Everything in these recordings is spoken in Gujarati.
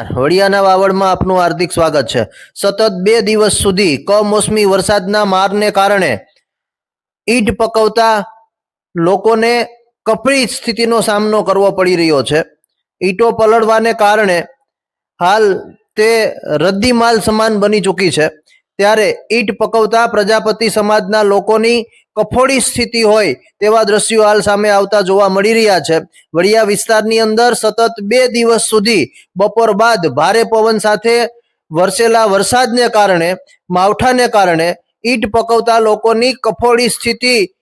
વડિયાના વાવડમાં આપનું હાર્દિક સ્વાગત છે। સતત 2 દિવસ સુધી કમોસમી વરસાદના મારને કારણે ઈંટ પકવતા લોકોને કપરી સ્થિતિનો સામનો કરવો પડી રહ્યો છે। ઈંટો પલળવાને કારણે હાલ તે રદ્દી માલ સમાન બની ચૂકી છે। ત્યારે ઈંટ પકવતા પ્રજાપતિ સમાજના લોકોની કફોડી સ્થિતિ હોય તેવા દ્રશ્યો હાલ સામે આવતા જોવા મળી રહ્યા છે। વડિયા વિસ્તારની અંદર સતત 2 દિવસ સુધી બપોર બાદ ભારે પવન સાથે વરસેલા વરસાદને કારણે માવઠાને કારણે ઈંટ પકવતા લોકોની કફોડી સ્થિતિમાં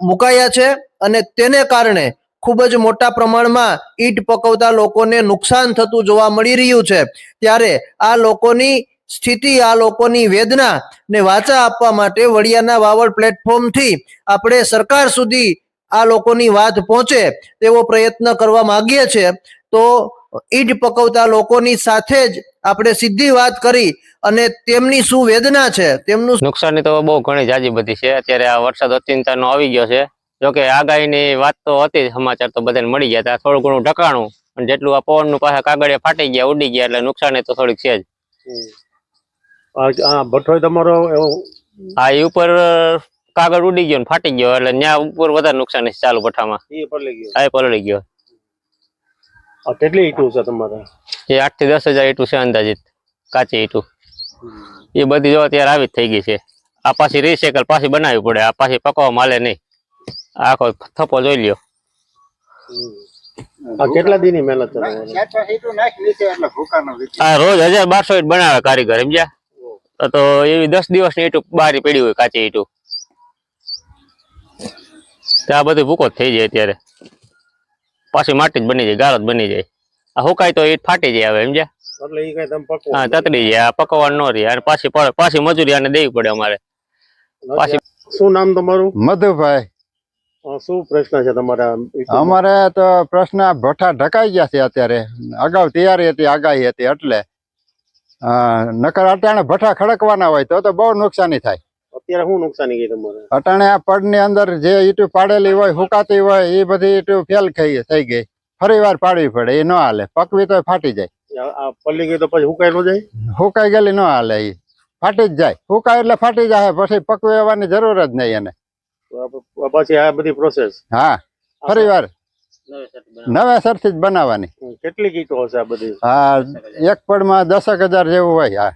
મુકાયા છે અને તેને કારણે ખૂબ જ મોટા પ્રમાણમાં ઈંટ પકવતા લોકોને નુકસાન થતું જોવા મળી રહ્યું છે। ત્યારે આ લોકોની સ્થિતિ, આ લોકોની વેદના ને વાચા આપવા માટે વડિયાના વાવડ પ્લેટફોર્મથી આપણે સરકાર સુધી આ લોકોની વાત પહોંચે તેવો પ્રયત્ન કરવા માંગીએ છીએ। તો ઈંટ પકવતા લોકોની સાથે જ આપણે સીધી વાત કરી અને તેમની શું વેદના છે, તેમનું નુકસાની તો બહુ ઘણી જાજી બધી છે। અત્યારે આ વરસાદ અચિંતાનો આવી ગયો છે। જોકે આગાહીની વાત તો હતી, સમાચાર તો બધાને મળી ગયા હતા, થોડું ઘણું ઢકાણું, અને જેટલું આ પવનનું પાછા કાગળિયા ફાટી ગયા, ઉડી ગયા, એટલે નુકસાની તો થોડીક છે જ। ભઠ્ઠો તમારો હા, એ ઉપર કાગળ ઉડી ગયો ને ફાટી ગયો, એટલે ત્યાં ઉપર વધારે નુકસાની છે ચાલુ ભઠ્ઠામાં। હા, પલળી ગયો। કેટલી ઈંટું છે તમારે? એ 8 થી 10 હજાર ઈંટું છે અંદાજિત, કાચી ઈંટું। એ બધી જો અત્યારે આવી જ થઈ ગઈ છે। આ પાછી રીસાયકલ પાછી બનાવવી પડે, આ પાછી પકવવામાં હાલે નહીં। આખો થપ્પો જોઈ લ્યો। કેટલા દી ની મહેનત છે? આ રોજ 1200 ઈંટ બનાવે કારીગર, સમજ્યા? તો એવી 10 દિવસની ઈંટું બારી પડી હોય, કાચી ઈંટું। આ બધું ભૂકો જ થઈ જાય અત્યારે, પાછી માટી જ બની જાય, ગારો જ બની જાય। આ હુકાય તો ઈંટ ફાટી જાય, હવે સમજ્યા? હા, તતડી જાય, આ પકવવાનું ન રહે, અને પાછી મજૂરી આને દેવી પડે અમારે પાછી। શું નામ તમારું? મધુભાઈ। શું પ્રશ્ન છે તમારા? અમારે તો પ્રશ્ન ભઠ્ઠા ઢકાઈ ગયા છે અત્યારે, અગાઉ તૈયારી હતી, આગાહી હતી, એટલે નકર અટાણે ભઠ્ઠા ખડકવાના હોય તો બહુ નુકસાની થાય। અત્યારે શું નુકસાની ગઈ તમારે? અટાણે આ પડની અંદર જે ઈંટું પાડેલી હોય, હુકાતી હોય, એ બધી ઈંટું ફેલ થઈ ગઈ, ફરી વાર પાડવી પડે, એ ન હાલે, પકવી તો ફાટી જાય। પલ્લી ગઈ તો પછી હુકાઈ ન જાય? હુકાઈ ગયેલી ન હાલે, એ ફાટી જ જાય, હુકાય એટલે ફાટી જાય, પછી પકવવાની જરૂર જ નહીં એને। પછી આ બધી પ્રોસેસ? હા, ફરી વાર નવેસરથી જ બનાવવાની। કેટલી ઈંટો હશે આ બધી? હા, એક પડમાં 10,000 જેવું હોય। હા,